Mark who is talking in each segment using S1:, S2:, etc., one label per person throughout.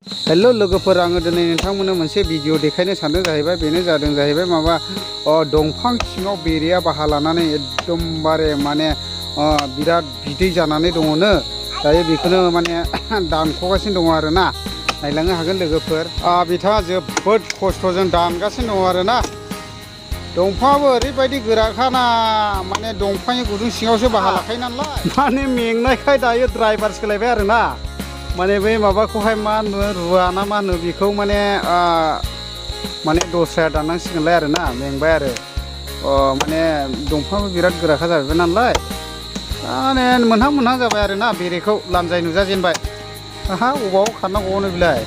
S1: hello लोगोफोर आङो दिनै नोंथांमोननो मोनसे भिडिअ देखायनो सानदों जाहैबाय बेनो जादों जाहैबाय माबा दंफां सिङाव बेरेया बाहा लानानै एकदमबारे माने बिराद बिदै जानानै दङनो दायो बेखौनो माने दानख'गासिनो दङ आरोना नायलांनो हागोन लोगोफोर बिथाङा जोबोद खस्थ'जों दानगासिनो दङ आरोना दंफाङाबो ओरैबायदि गोराखाना माने दंफांनि गुदुं सिङावसो बाहा लाखायो नालाय माने मेंनायखाय दायो ड्राइभार सोलायबाय आरोना माने बै माबाखौहाय मा होनो रुवा ना मा होनो बेखौ माने दस्राया दाननांसिगोनलाय आरोना मेंबाय आरो माने दंफाङाबो बिराद गोराखा जाबाय नालाय माने मोनहां मोनहां जाबाय आरोना बेरेखौ लानजाय नुजाजेनबाय आहा अबाव खारनांगौनो बिलाय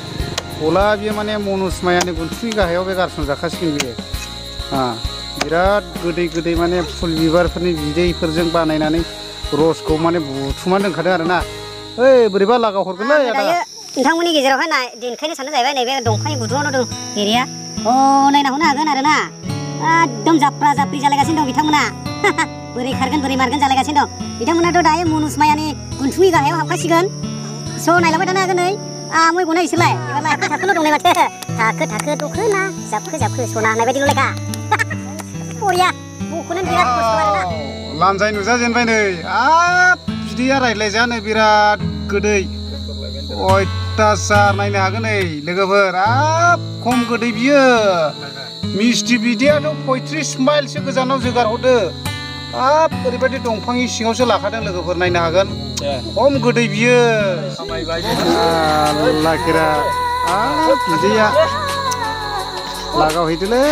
S1: गला बियो माने मनुस्मायानि गुन्थुनि गाहायाव बे गारसन जाखासिगोन बियो बिराद गोदै गोदै माने फुल बिबारफोरनि बिदैफोरजों बानायनानै रसखौ माने बुथुमनानै दोनखादों आरोना बोरैबा लागाव हरगोनलै आदा
S2: नोंथांमोननि गेजेरावहाय देखायनो सानदों जाहैबाय नैबे दंफांनि गुदुङावनो दं बेरेया नायना हरनो हागोन आरोना एकदम जाफ्रा जाफ्रि जालायगासिनो दं बिथांमोना बोरै खारगोन बोरै मारगोन जालायगासिनो दं बिथांमोनाथ' दायो मनुस्मायानि गुन्थुनि गाहायाव हाबखासिगोन स' नायलांबाय थानो हागोन नै मै गनाय बिसोरलाय एबारलाय हाखो थाखोल' दंलाय माथो थाखो दखोना जाबखो सना होननाय बायदिल' लेखा बरिया बख'नो बिराद खस्थ' आरोना
S1: लानजाय नुजाजेनबाय नै बिदैया रायज्लायजानो बिराद गोदै अयथासार नायनो हागोन नै लोगोफोर खम गोदै बियो मिस्टि बिदैयाथ' 35 माइलसो गोजानाव जोगारहरदो ओरैबायदि दंफांनि सिङावसो लाखादों लोगोफोर नायनो हागोन खम गोदै बियो लाखिरा बिदैया लागावहैदोलै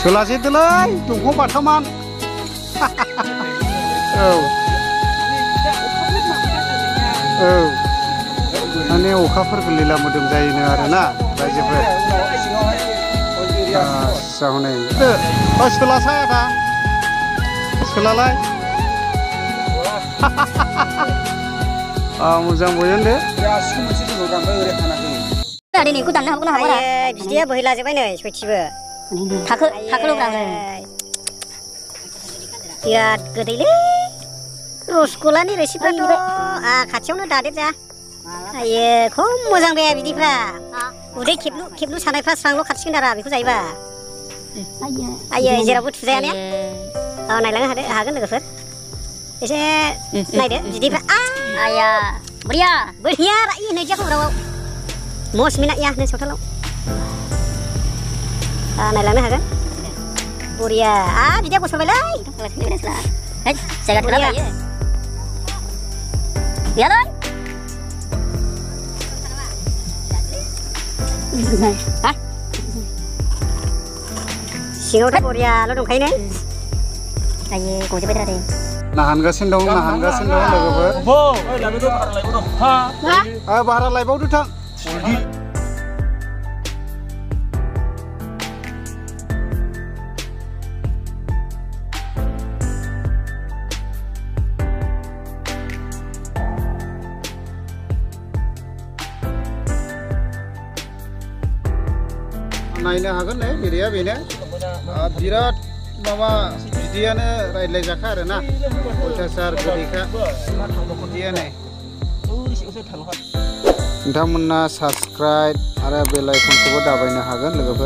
S1: सोलाजेदोलै दंफां बाथामान माने अखाफोर गोलैला मोदोम जायोनो आरोना रायजोफोर हनै सोलासाय आदा सोलालाय मोजां बयन दे
S2: दिनैखौ दाननो हागोन ना हाया बिदैया बोहैलाजोब्बाय नै सयथिबो थाखोल' बिराद गोदैलै रसगलानि रोसिफ्राथ' खाथियावनो दादेरजा खम मोजां बे बिदैफ्रा उदै खेबलु सानायफ्रा स्रांल' खाथिगोन आरो बेखौ जायोबा जेरावबो थुजाया ने नायलांनो हागोन लोगोफोर एसे नायदो बिदैफ्रा बोरिया नैजिया खबराव मस मिना नों सावथालाव नायलांनो हागोन बरिया बिदिया बसरबायलै जायगा थोला लायो गैयालै सिङावथ' बरियाल' दंखायो गजोब्बाय थादों
S1: नाहानगासिनो दं लोगोफोर भारा लायबावदो थां नायनो हागोन नै बेरेया बेनो बिराद माबा बिदैयानो रायज्लायजाखा आरोना अयथासार गोदैखा बिदैया नै नोंथांमोना साबस्क्राइब आरो बेल आइकनखौबो दाबायनो हागोन लोगोफोर